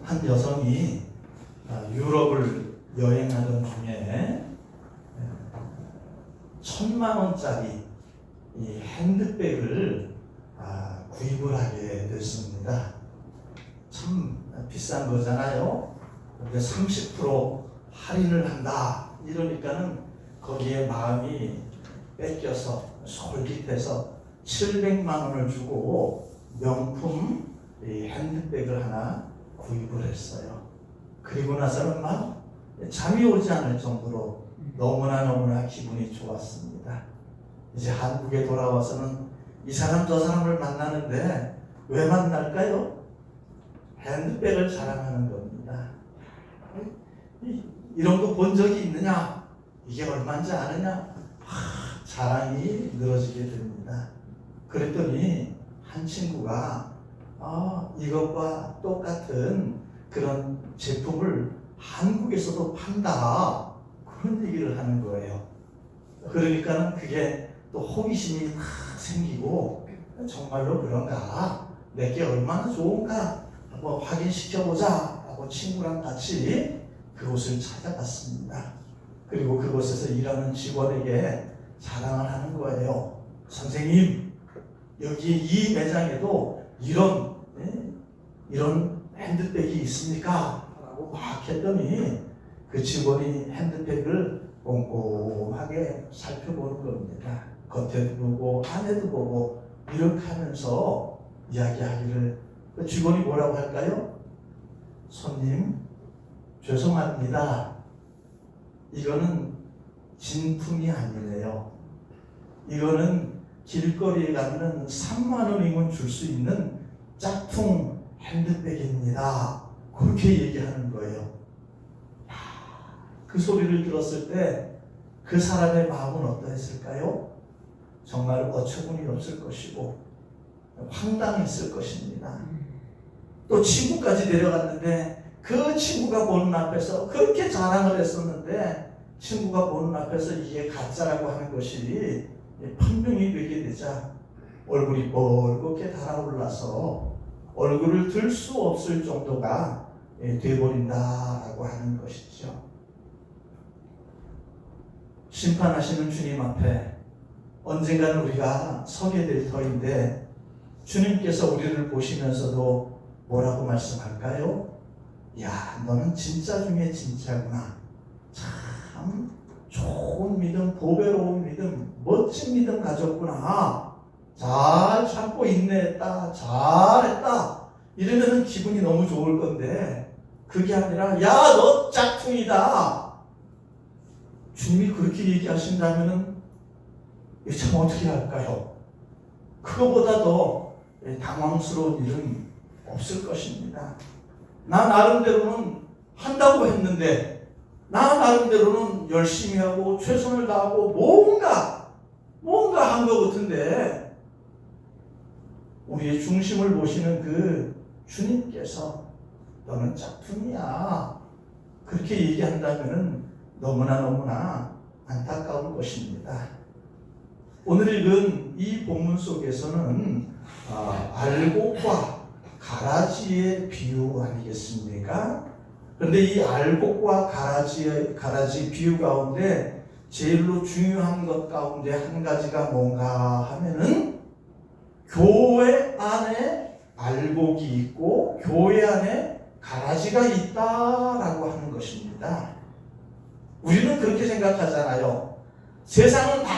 한 여성이 유럽을 여행하던 중에 1,000만 원짜리 이 핸드백을 구입을 하게 됐습니다. 참 비싼 거잖아요. 근데 30% 할인을 한다 이러니까는 거기에 마음이 뺏겨서 솔깃해서 700만 원을 주고 명품 이 핸드백을 하나 구입을 했어요. 그리고 나서는 막 잠이 오지 않을 정도로 너무나 기분이 좋았습니다. 이제 한국에 돌아와서는 이 사람 저 사람을 만나는데 왜 만날까요? 핸드백을 자랑하는 겁니다. 이런 거 본 적이 있느냐? 이게 얼마인지 아느냐? 자랑이 늘어지게 됩니다. 그랬더니 한 친구가 이것과 똑같은 그런 제품을 한국에서도 판다 그런 얘기를 하는 거예요. 그러니까는 그게 또 호기심이 막 생기고 정말로 그런가? 내게 얼마나 좋은가? 한번 확인시켜보자 하고 친구랑 같이 그곳을 찾아갔습니다. 그리고 그곳에서 일하는 직원에게 자랑을 하는 거예요. 선생님, 여기 이 매장에도 이런 핸드백이 있습니까? 라고 막 했더니 그 직원이 핸드백을 꼼꼼하게 살펴보는 겁니다. 겉에도 보고 안에도 보고 이렇게 하면서 이야기하기를, 그 직원이 뭐라고 할까요? 손님, 죄송합니다. 이거는 진품이 아니래요. 이거는 길거리에 가면 3만 원이면 줄 수 있는 짝퉁 핸드백입니다. 그렇게 얘기하는 거예요. 그 소리를 들었을 때 그 사람의 마음은 어떠했을까요? 정말 어처구니 없을 것이고 황당했을 것입니다. 또 친구까지 데려갔는데 그 친구가 보는 앞에서 그렇게 자랑을 했었는데 친구가 보는 앞에서 이게 가짜라고 하는 것이 판명이 되게 되자 얼굴이 뻘겋게 달아올라서 얼굴을 들 수 없을 정도가 되어버린다라고 하는 것이죠. 심판하시는 주님 앞에 언젠가는 우리가 서게 될 터인데 주님께서 우리를 보시면서도 뭐라고 말씀할까요? 야, 너는 진짜 중에 진짜구나. 참 좋은 믿음, 보배로운 믿음, 멋진 믿음 가졌구나. 잘 참고 인내했다. 잘했다. 이러면 기분이 너무 좋을 건데 그게 아니라 야, 너 짝퉁이다. 주님이 그렇게 얘기하신다면 참 어떻게 할까요? 그거보다 더 당황스러운 일은 없을 것입니다. 나 나름대로는 한다고 했는데 나 나름대로는 열심히 하고 최선을 다하고 뭔가 한 것 같은데 우리의 중심을 보시는 그 주님께서 너는 짝퉁이야 그렇게 얘기한다면 너무나 안타까운 것입니다. 오늘 읽은 이 본문 속에서는 알곡과 가라지의 비유 아니겠습니까? 그런데 이 알곡과 가라지 비유 가운데 제일로 중요한 것 가운데 한 가지가 뭔가 하면은 교회 안에 알곡이 있고 교회 안에 가라지가 있다라고 하는 것입니다. 우리는 그렇게 생각하잖아요. 세상은 다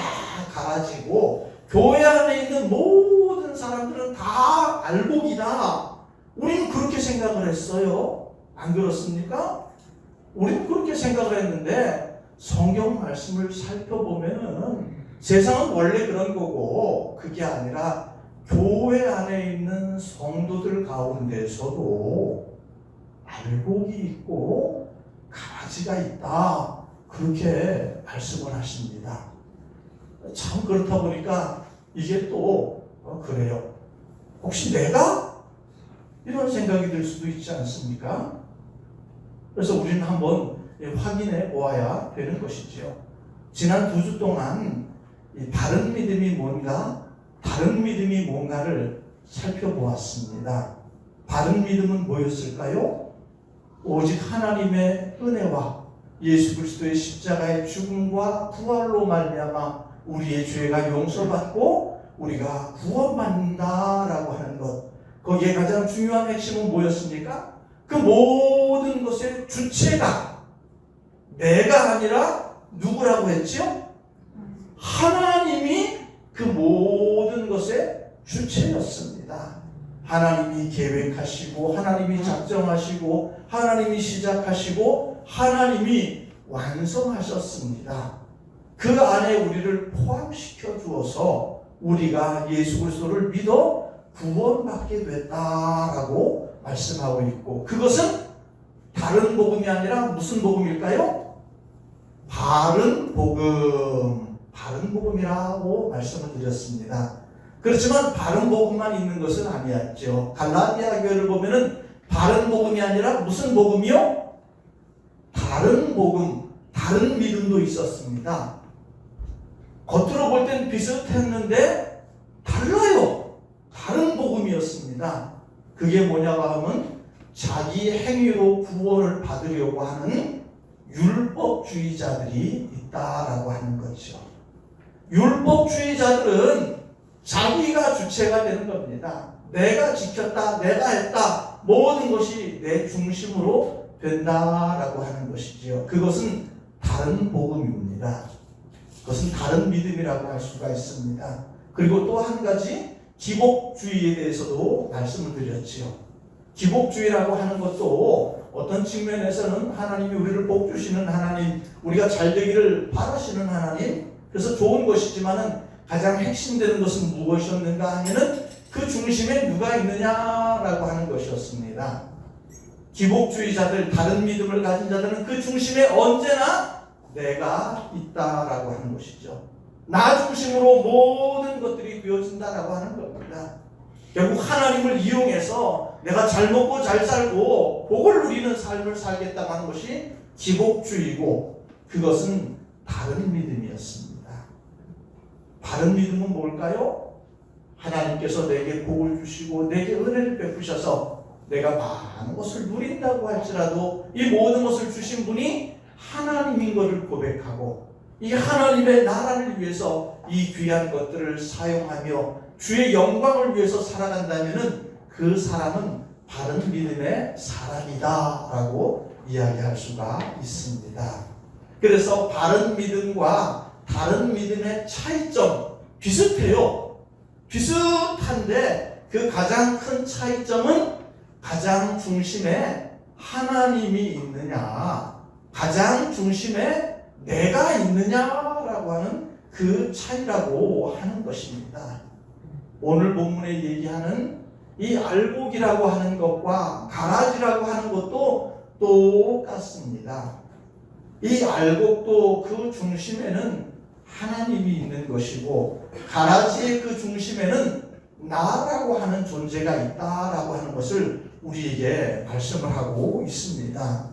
가라지고 교회 안에 있는 모든 사람들은 다 알곡이다. 우리는 그렇게 생각을 했어요. 안 그렇습니까? 우리는 그렇게 생각을 했는데 성경 말씀을 살펴보면 세상은 원래 그런 거고 그게 아니라 교회 안에 있는 성도들 가운데서도 알곡이 있고 가지가 있다. 그렇게 말씀을 하십니다. 참 그렇다 보니까 이게 또 그래요. 혹시 내가? 이런 생각이 들 수도 있지 않습니까? 그래서 우리는 한번 확인해 보아야 되는 것이죠. 지난 2주 동안 다른 믿음이 뭔가를 살펴보았습니다. 바른 믿음은 뭐였을까요? 오직 하나님의 은혜와 예수 그리스도의 십자가의 죽음과 부활로 말미암아 우리의 죄가 용서받고 우리가 구원받는다라고 하는 것. 거기에 가장 중요한 핵심은 뭐였습니까? 그 모든 것의 주체가 내가 아니라 누구라고 했지요? 하나님이 그 모든 것의 주체였습니다. 하나님이 계획하시고 하나님이 작정하시고 하나님이 시작하시고 하나님이 완성하셨습니다. 그 안에 우리를 포함시켜 주어서 우리가 예수 그리스도를 믿어 구원받게 됐다라고 말씀하고 있고, 그것은 다른 복음이 아니라 무슨 복음일까요? 바른 복음, 바른 복음이라고 말씀을 드렸습니다. 그렇지만 바른 복음만 있는 것은 아니었죠. 갈라디아 교회를 보면은 바른 복음이 아니라 무슨 복음이요? 다른 복음, 다른 믿음도 있었습니다. 겉으로 볼 땐 비슷했는데 달라요. 다른 복음이었습니다. 그게 뭐냐고 하면 자기 행위로 구원을 받으려고 하는 율법주의자들이 있다라고 하는 거죠. 율법주의자들은 자기가 주체가 되는 겁니다. 내가 지켰다, 내가 했다, 모든 것이 내 중심으로 된다라고 하는 것이지요. 그것은 다른 복음입니다. 그것은 다른 믿음이라고 할 수가 있습니다. 그리고 또 한 가지 기복주의에 대해서도 말씀을 드렸지요. 기복주의라고 하는 것도 어떤 측면에서는 하나님이 우리를 복 주시는 하나님, 우리가 잘 되기를 바라시는 하나님, 그래서 좋은 것이지만은 가장 핵심되는 것은 무엇이었는가 하면은 그 중심에 누가 있느냐라고 하는 것이었습니다. 기복주의자들, 다른 믿음을 가진 자들은 그 중심에 언제나 내가 있다라고 하는 것이죠. 나 중심으로 모든 것들이 되어진다라고 하는 겁니다. 결국 하나님을 이용해서 내가 잘 먹고 잘 살고 복을 누리는 삶을 살겠다고 하는 것이 기복주의고, 그것은 다른 믿음이었습니다. 바른 믿음은 뭘까요? 하나님께서 내게 복을 주시고 내게 은혜를 베푸셔서 내가 많은 것을 누린다고 할지라도 이 모든 것을 주신 분이 하나님인 것을 고백하고 이 하나님의 나라를 위해서 이 귀한 것들을 사용하며 주의 영광을 위해서 살아간다면은 그 사람은 바른 믿음의 사람이다 라고 이야기할 수가 있습니다. 그래서 바른 믿음과 다른 믿음의 차이점 비슷해요. 비슷한데 그 가장 큰 차이점은 가장 중심에 하나님이 있느냐, 가장 중심에 내가 있느냐라고 하는 그 차이라고 하는 것입니다. 오늘 본문에 얘기하는 이 알곡이라고 하는 것과 가라지라고 하는 것도 똑같습니다. 이 알곡도 그 중심에는 하나님이 있는 것이고 가라지의 그 중심에는 나라고 하는 존재가 있다라고 하는 것을 우리에게 말씀을 하고 있습니다.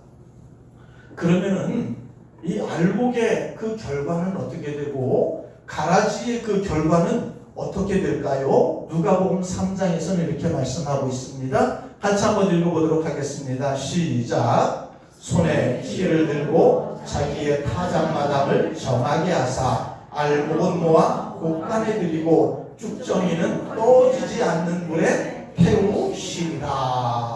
그러면은 이 알곡의 그 결과는 어떻게 되고 가라지의 그 결과는 어떻게 될까요? 누가복음 3장에서는 이렇게 말씀하고 있습니다. 같이 한번 읽어보도록 하겠습니다. 시작. 손에 키를 들고 자기의 타작마당을 정하게 하사 알곡은 모아 곡간에 들이고 쭉정이는 떠지지 않는 물에 태우시리라.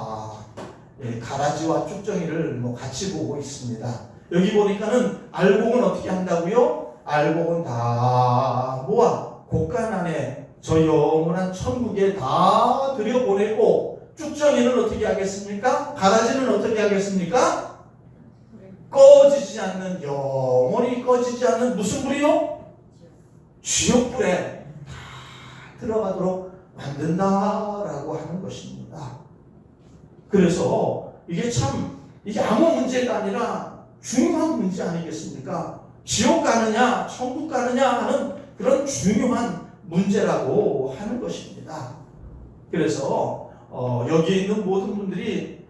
가라지와 쭉정이를 같이 보고 있습니다. 여기 보니까는 알곡은 어떻게 한다고요? 알곡은 다 모아 곡간 안에 저 영원한 천국에 다 들여보내고, 쭉정이는 어떻게 하겠습니까? 가라지는 어떻게 하겠습니까? 꺼지지 않는, 영원히 꺼지지 않는 무슨 불이요? 지옥불에 다 들어가도록 만든다라고 하는 것입니다. 그래서 이게 아무 문제가 아니라 중요한 문제 아니겠습니까? 지옥 가느냐 천국 가느냐 하는 그런 중요한 문제라고 하는 것입니다. 그래서 여기에 있는 모든 분들이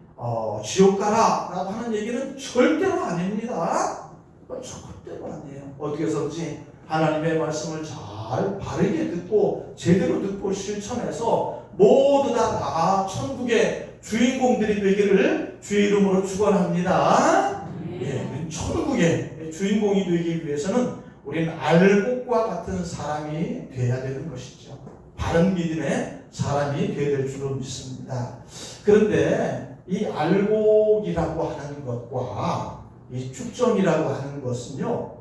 지옥 가라 라고 하는 얘기는 절대로 아닙니다. 절대로 아니에요. 어떻게 해서든지 하나님의 말씀을 잘 바르게 듣고 제대로 듣고 실천해서 모두 다 천국의 주인공들이 되기를 주의 이름으로 축원합니다. 예, 천국의 주인공이 되기 위해서는 우리는 알곡과 같은 사람이 되어야 되는 것이죠. 바른 믿음의 사람이 되어야 될 줄로 믿습니다. 그런데 이 알곡이라고 하는 것과 이 축정이라고 하는 것은요,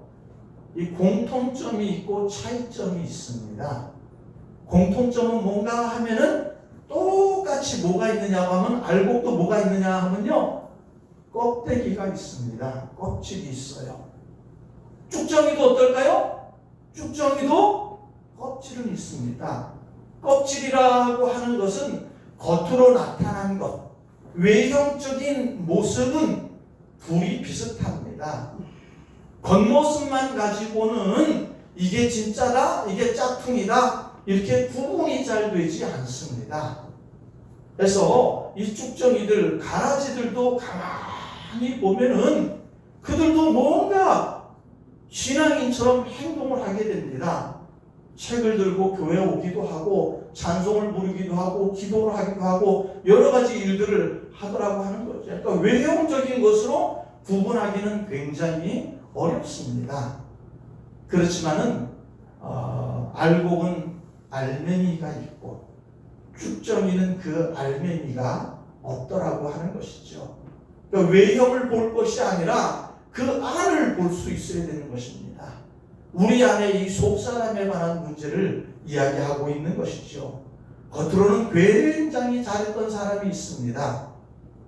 이 공통점이 있고 차이점이 있습니다. 공통점은 뭔가 하면은 똑같이 뭐가 있느냐고 하면, 알곡도 뭐가 있느냐 하면요, 껍데기가 있습니다. 껍질이 있어요. 쭉정이도 어떨까요? 쭉정이도 껍질은 있습니다. 껍질이라고 하는 것은 겉으로 나타난 것, 외형적인 모습은 둘이 비슷합니다. 겉모습만 가지고는 이게 진짜다, 이게 짝퉁이다, 이렇게 구분이 잘 되지 않습니다. 그래서 이 쭉정이들, 가라지들도 가만히 보면은 그들도 뭔가 신앙인처럼 행동을 하게 됩니다. 책을 들고 교회에 오기도 하고, 찬송을 부르기도 하고, 기도를 하기도 하고, 여러 가지 일들을 하더라고 하는 거죠. 그러니까 외형적인 것으로 구분하기는 굉장히 어렵습니다. 그렇지만은 알곡은 알맹이가 있고, 쭉정이는 그 알맹이가 없더라고 하는 것이죠. 그러니까 외형을 볼 것이 아니라 그 안을 볼 수 있어야 되는 것입니다. 우리 안에 이 속사람에 관한 문제를 이야기하고 있는 것이죠. 겉으로는 굉장히 잘했던 사람이 있습니다.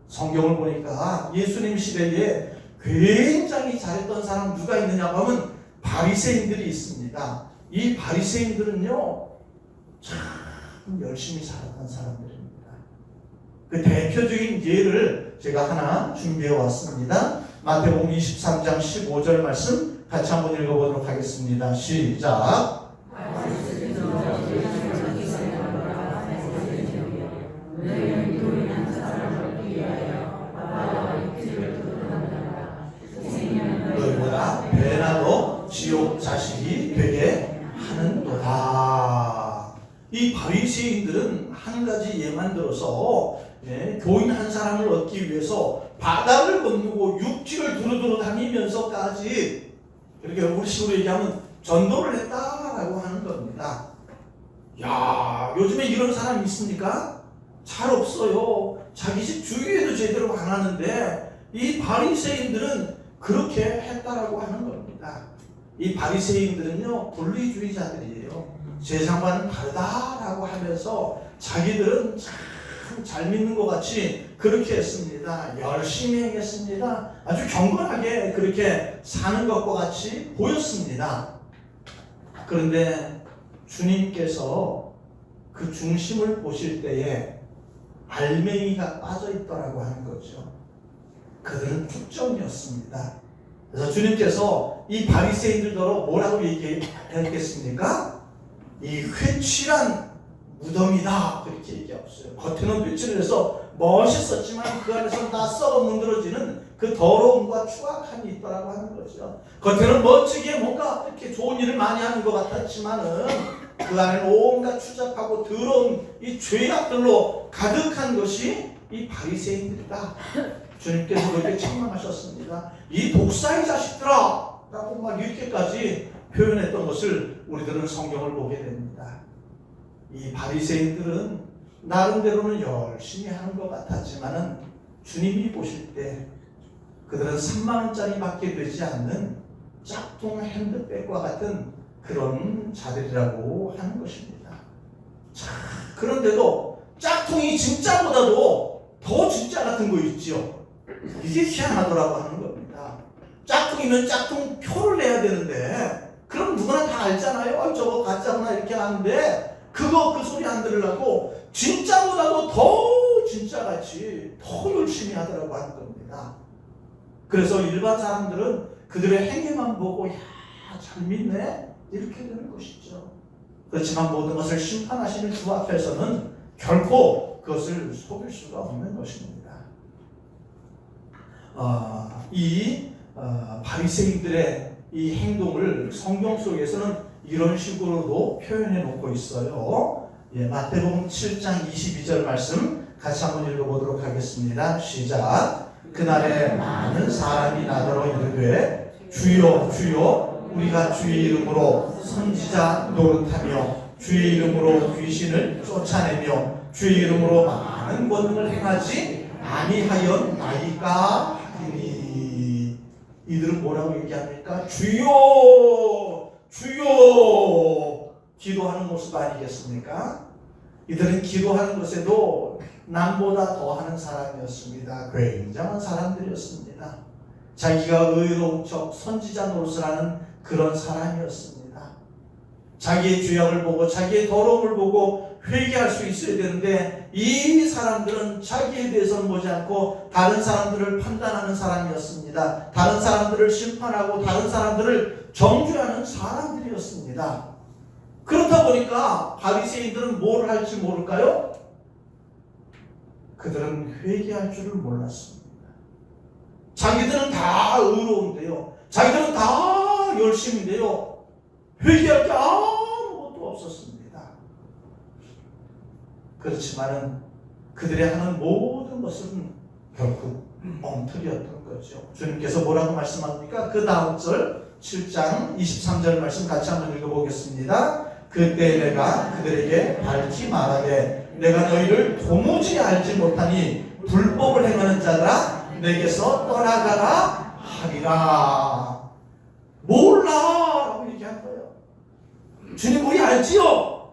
성경을 보니까 예수님 시대에 굉장히 잘했던 사람 누가 있느냐고 하면 바리새인들이 있습니다. 이 바리새인들은요, 참 열심히 살았던 사람들입니다. 그 대표적인 예를 제가 하나 준비해 왔습니다. 마태복음 23장 15절 말씀 같이 한번 읽어보도록 하겠습니다. 시작. 너희보다 배나 더 지옥 자식이 되게 하는도다. 이 바리새인들은 한 가지 예만 들어서 교인 한 사람을 얻기 위해서 바다를 건너고 육지를 두루두루 다니면서까지, 이렇게 우리식으로 얘기하면 전도를 했다라고 하는 겁니다. 야, 요즘에 이런 사람 있습니까? 잘 없어요. 자기 집 주위에도 제대로 안 하는데 이 바리새인들은 그렇게 했다라고 하는 겁니다. 이 바리새인들은요, 분리주의자들이에요. 세상과는 다르다라고 하면서 자기들은 참 잘 믿는 것 같이 그렇게 했습니다. 열심히 행했습니다. 아주 경건하게 그렇게 사는 것과 같이 보였습니다. 그런데 주님께서 그 중심을 보실 때에 알맹이가 빠져 있더라고 하는 거죠. 그들은 축정이었습니다. 그래서 주님께서 이 바리새인들더러 뭐라고 얘기했겠습니까? 이 회칠한 무덤이다, 그렇게 얘기했어요. 겉에는 회칠을 해서 멋있었지만 그 안에서 다 썩어 문드러지는 그 더러움과 추악함이 있더라고 하는 거죠. 겉에는 멋지게 뭔가 이렇게 좋은 일을 많이 하는 것 같았지만은 그 안에는 온갖 추잡하고 더러운 이 죄악들로 가득한 것이 이 바리새인들이다. 주님께서 그렇게 책망하셨습니다. 이 독사의 자식들아! 라고 막 이렇게까지 표현했던 것을 우리들은 성경을 보게 됩니다. 이 바리새인들은 나름대로는 열심히 하는 것 같았지만은 주님이 보실 때 그들은 3만 원짜리 밖에 되지 않는 짝퉁 핸드백과 같은 그런 자들이라고 하는 것입니다. 자, 그런데도 짝퉁이 진짜보다도 더 진짜 같은 거 있죠. 이게 희한하더라고 하는 겁니다. 짝퉁이면 짝퉁 표를 내야 되는데, 그럼 누구나 다 알잖아요. 저거 가짜구나 이렇게 하는데, 그 소리 안 들으려고 진짜보다도 더 진짜같이 더 열심히 하더라고 하는 겁니다. 그래서 일반 사람들은 그들의 행위만 보고 야, 잘 믿네, 이렇게 되는 것이죠. 그렇지만 모든 것을 심판하시는 주 앞에서는 결코 그것을 속일 수가 없는 것입니다. 바리새인들의 이 행동을 성경 속에서는 이런 식으로도 표현해 놓고 있어요. 마태복음 7장 22절 말씀 같이 한번 읽어보도록 하겠습니다. 시작. 그날에 많은 사람이 나더러 이르되 주여 주여 우리가 주의 이름으로 선지자 노릇하며 주의 이름으로 귀신을 쫓아내며 주의 이름으로 많은 권능을 행하지 아니하였나이까 하리니. 이들은 뭐라고 얘기합니까? 주여 주여 기도하는 모습 아니겠습니까? 이들은 기도하는 것에도 남보다 더하는 사람이었습니다. 굉장한 사람들이었습니다. 자기가 의로운 척 선지자 노릇을 하는 그런 사람이었습니다. 자기의 죄악을 보고 자기의 더러움을 보고 회개할 수 있어야 되는데 이 사람들은 자기에 대해서는 보지 않고 다른 사람들을 판단하는 사람이었습니다. 다른 사람들을 심판하고 다른 사람들을 정죄하는 사람들이었습니다. 그렇다 보니까 바리새인들은 뭘 할지 모를까요? 그들은 회개할 줄을 몰랐습니다. 자기들은 다 의로운데요. 자기들은 다 열심인데요. 회개할 게 아무것도 없었습니다. 그렇지만은 그들이 하는 모든 것은 결국 엉터리였던 거죠. 주님께서 뭐라고 말씀합니까? 그 다음 절 7장 23절 말씀 같이 한번 읽어보겠습니다. 그때 내가 그들에게 밝히 말하되 내가 너희를 도무지 알지 못하니 불법을 행하는 자들아 내게서 떠나가라 하리라. 몰라 라고 얘기한 거예요. 주님 우리 알지요?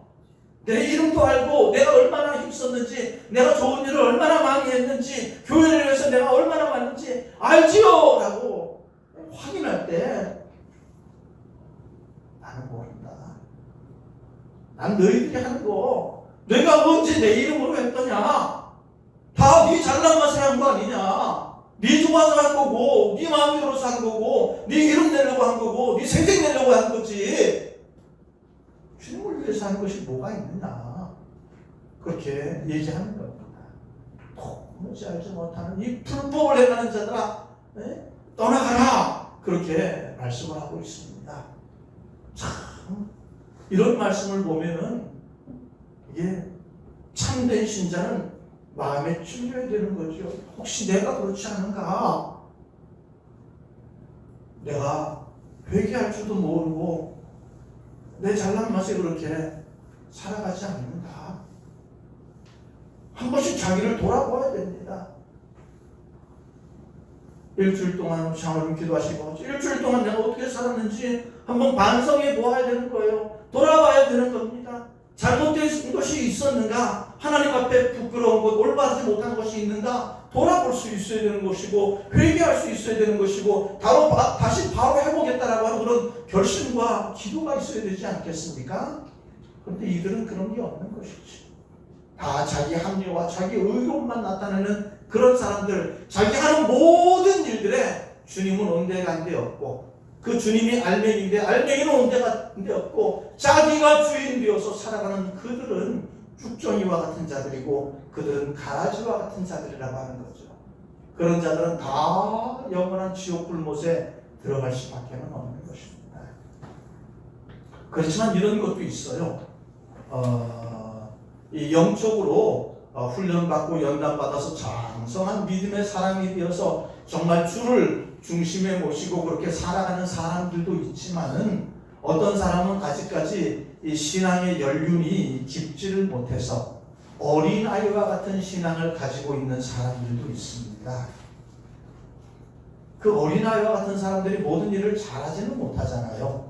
내 이름도 알고 내가 얼마나 힘썼는지 내가 좋은 일을 얼마나 많이 했는지 교회를 위해서 내가 얼마나 많은지 알지요? 라고 확인할 때 나는 모른다. 난 너희들이 하는 거 내가 언제 내 이름으로 했더냐? 다 네 잘난 맛에 한 거 아니냐? 네 좋아서 한 거고 네 마음에 들어서 한 거고 네 이름 내려고 한 거고 네 생생 내려고 한 거지. 주님을 위해서 한 것이 뭐가 있느냐? 그렇게 얘기하는 겁니다. 도무지 알지 못하는 이 불법을 행하는 자들아 떠나가라. 그렇게 말씀을 하고 있습니다. 참 이런 말씀을 보면은 이게 참된 신자는 마음에 찔려야 되는 거죠. 혹시 내가 그렇지 않은가? 내가 회개할 줄도 모르고 내 잘난 맛에 그렇게 살아가지 않는가? 한 번씩 자기를 돌아보아야 됩니다. 일주일 동안 장로님 기도하시고 일주일 동안 내가 어떻게 살았는지 한번 반성해 보아야 되는 거예요. 돌아봐야 되는 겁니다. 잘못된 것이 있었는가? 하나님 앞에 부끄러운 것, 올바르지 못한 것이 있는가? 돌아볼 수 있어야 되는 것이고 회개할 수 있어야 되는 것이고 다시 바로 해보겠다라고 하는 그런 결심과 기도가 있어야 되지 않겠습니까? 그런데 이들은 그런 게 없는 것이지. 다 자기 합리와 자기 의로움만 나타내는 그런 사람들, 자기 하는 모든 일들에 주님은 온데간데 없고 그 주님이 알맹이인데 알맹이는 온데간데 없고 자기가 주인 되어서 살아가는 그들은 죽정이와 같은 자들이고 그들은 가라지와 같은 자들이라고 하는 거죠. 그런 자들은 다 영원한 지옥 불못에 들어갈 수밖에 없는 것입니다. 그렇지만 이런 것도 있어요. 이 영적으로 훈련받고 연단받아서 장성한 믿음의 사람이 되어서 정말 주를 중심에 모시고 그렇게 살아가는 사람들도 있지만은 어떤 사람은 아직까지 이 신앙의 연륜이 깊지를 못해서 어린아이와 같은 신앙을 가지고 있는 사람들도 있습니다. 그 어린아이와 같은 사람들이 모든 일을 잘하지는 못하잖아요.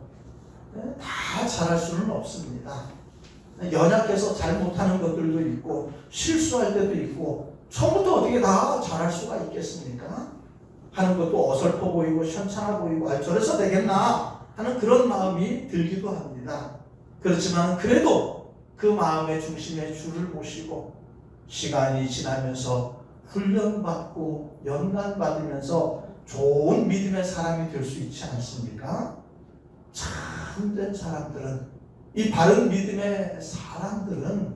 다 잘할 수는 없습니다. 연약해서 잘 못하는 것들도 있고 실수할 때도 있고 처음부터 어떻게 다 잘할 수가 있겠습니까? 하는 것도 어설퍼 보이고 현찮아 보이고 저래서 되겠나 하는 그런 마음이 들기도 합니다. 그렇지만 그래도 그 마음의 중심에 주를 모시고 시간이 지나면서 훈련받고 연단받으면서 좋은 믿음의 사람이 될 수 있지 않습니까? 참된 사람들은 이 바른 믿음의 사람들은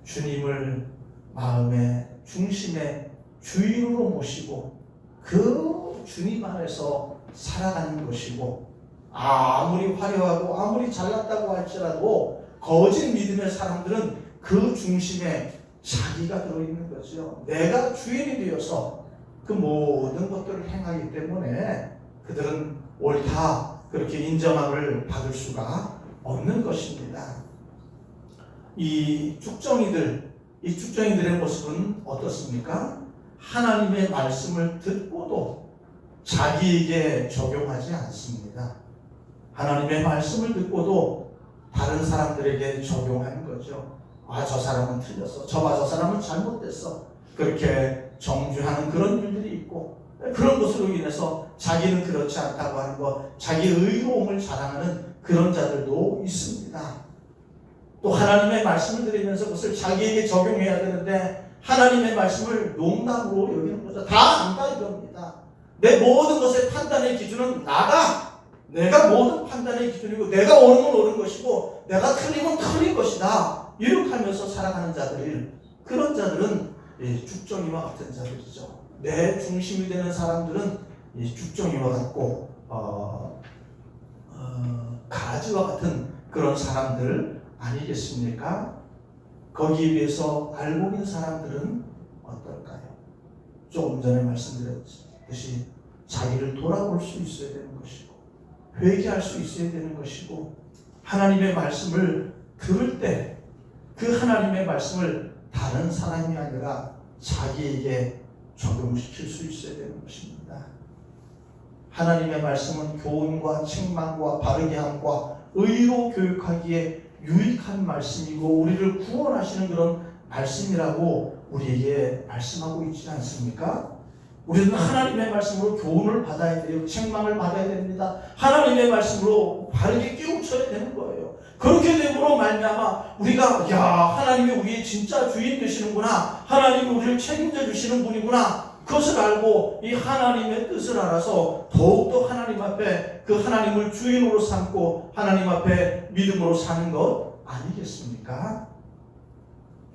주님을 마음의 중심에 주인으로 모시고 그 주님 안에서 살아가는 것이고 아무리 화려하고 아무리 잘났다고 할지라도 거짓 믿음의 사람들은 그 중심에 자기가 들어있는 거죠. 내가 주인이 되어서 그 모든 것들을 행하기 때문에 그들은 옳다 그렇게 인정함을 받을 수가 없는 것입니다. 이 쭉정이들의 모습은 어떻습니까? 하나님의 말씀을 듣고도 자기에게 적용하지 않습니다. 하나님의 말씀을 듣고도 다른 사람들에게 적용하는 거죠. 아, 저 사람은 틀렸어. 저 사람은 잘못됐어. 그렇게 정죄하는 그런 일들이 있고, 그런 것으로 인해서 자기는 그렇지 않다고 하는 것, 자기의 의로움을 자랑하는 그런 자들도 있습니다. 또 하나님의 말씀을 들으면서 그것을 자기에게 적용해야 되는데 하나님의 말씀을 농담으로 여기는 거죠. 다 안다 이겁니다. 내 모든 것의 판단의 기준은 나다. 내가 모든 판단의 기준이고 내가 옳으면 옳은 것이고 내가 틀리면 틀린 것이다. 이렇게 하면서 살아가는 자들, 그런 자들은 죽정이와 같은 자들이죠. 내 중심이 되는 사람들은 죽정이와 같고 가지와 같은 그런 사람들 아니겠습니까? 거기에 비해서 알고 있는 사람들은 어떨까요? 조금 전에 말씀드렸듯이 자기를 돌아볼 수 있어야 되는 것이고 회개할 수 있어야 되는 것이고 하나님의 말씀을 들을 때 그 하나님의 말씀을 다른 사람이 아니라 자기에게 적용시킬 수 있어야 되는 것입니다. 하나님의 말씀은 교훈과 책망과 바르게 함과 의로 교육하기에 유익한 말씀이고 우리를 구원하시는 그런 말씀이라고 우리에게 말씀하고 있지 않습니까? 우리는 하나님의 말씀으로 교훈을 받아야 돼요. 책망을 받아야 됩니다. 하나님의 말씀으로 바르게 깨우쳐야 되는 거예요. 그렇게 됨으로 말미암아 우리가 하나님이 우리의 진짜 주인 되시는구나. 하나님이 우리를 책임져 주시는 분이구나. 그것을 알고 이 하나님의 뜻을 알아서 더욱더 하나님 앞에 그 하나님을 주인으로 삼고 하나님 앞에 믿음으로 사는 것 아니겠습니까?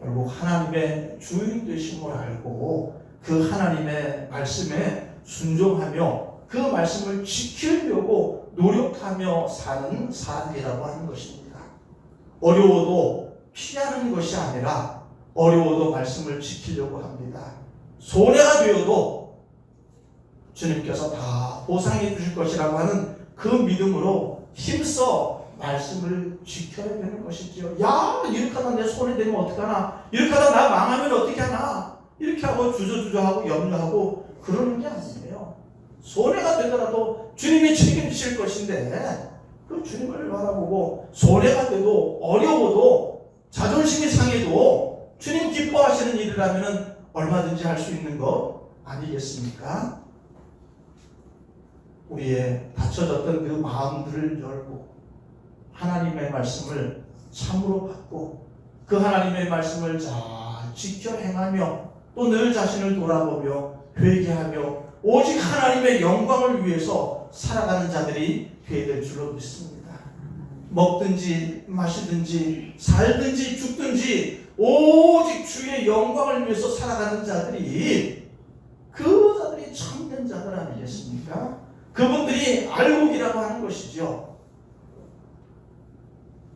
결국 하나님의 주인 되심을 알고 그 하나님의 말씀에 순종하며 그 말씀을 지키려고 노력하며 사는 삶이라고 하는 것입니다. 어려워도 피하는 것이 아니라 어려워도 말씀을 지키려고 합니다. 손해가 되어도 주님께서 다 보상해 주실 것이라고 하는 그 믿음으로 힘써 말씀을 지켜야 되는 것이죠. 이렇게 하다 내 손해되면 어떡하나, 이렇게 하다 나 망하면 어떻게 하나, 이렇게 하고 주저주저하고 염려하고 그러는 게 아니에요. 손해가 되더라도 주님이 책임지실 것인데 그 주님을 바라보고 손해가 돼도 어려워도 자존심이 상해도 주님 기뻐하시는 일이라면 얼마든지 할 수 있는 것 아니겠습니까? 우리의 닫혀졌던 그 마음들을 열고 하나님의 말씀을 참으로 받고 그 하나님의 말씀을 잘 지켜 행하며 또 늘 자신을 돌아보며 회개하며 오직 하나님의 영광을 위해서 살아가는 자들이 되어야 될 줄로 믿습니다. 먹든지 마시든지 살든지 죽든지 오직 주의 영광을 위해서 살아가는 자들이 그 자들이 참된 자들 아니겠습니까? 그분들이 알곡이라고 하는 것이죠.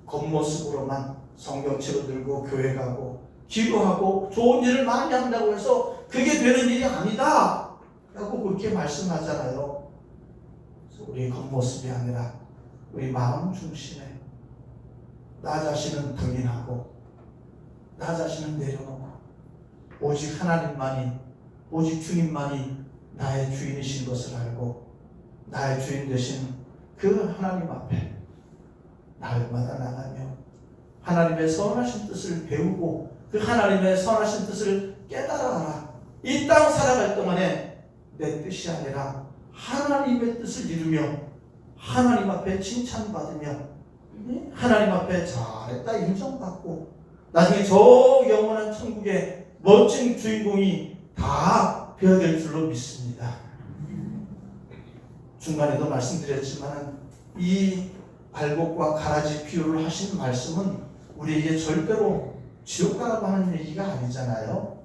겉모습으로만 성경책을 들고 교회 가고 기도하고 좋은 일을 많이 한다고 해서 그게 되는 일이 아니다 라고 그렇게 말씀하잖아요. 그래서 우리 겉모습이 아니라 우리 마음 중심에 나 자신은 부인하고 나 자신은 내려놓고 오직 하나님만이, 오직 주님만이 나의 주인이신 것을 알고 나의 주인 되신 그 하나님 앞에 날마다 나가며 하나님의 선하신 뜻을 배우고 그 하나님의 선하신 뜻을 깨달아라. 이 땅 살아갈 동안에 내 뜻이 아니라 하나님의 뜻을 이루며 하나님 앞에 칭찬받으며 하나님 앞에 잘했다 인정받고 나중에 저 영원한 천국의 멋진 주인공이 다 되어야 될 줄로 믿습니다. 중간에도 말씀드렸지만 이 알곡과 가라지 비유를 하신 말씀은 우리에게 절대로 지옥 가라고 하는 얘기가 아니잖아요.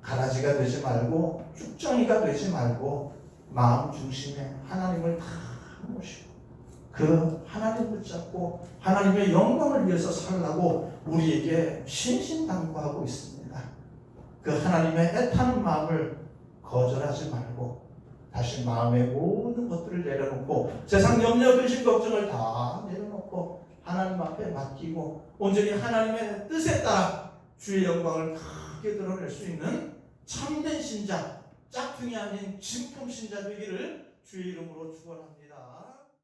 가라지가 되지 말고 쭉정이가 되지 말고 마음 중심에 하나님을 다 모시고 그 그 하나님 붙잡고 하나님의 영광을 위해서 살라고 우리에게 신신당부하고 있습니다. 그 하나님의 애타는 마음을 거절하지 말고 다시 마음의 모든 것들을 내려놓고 세상 염려, 근심, 걱정을 다 내려놓고 하나님 앞에 맡기고 온전히 하나님의 뜻에 따라 주의 영광을 크게 드러낼 수 있는 참된 신자, 짝퉁이 아닌 진품 신자 되기를 주의 이름으로 축원합니다.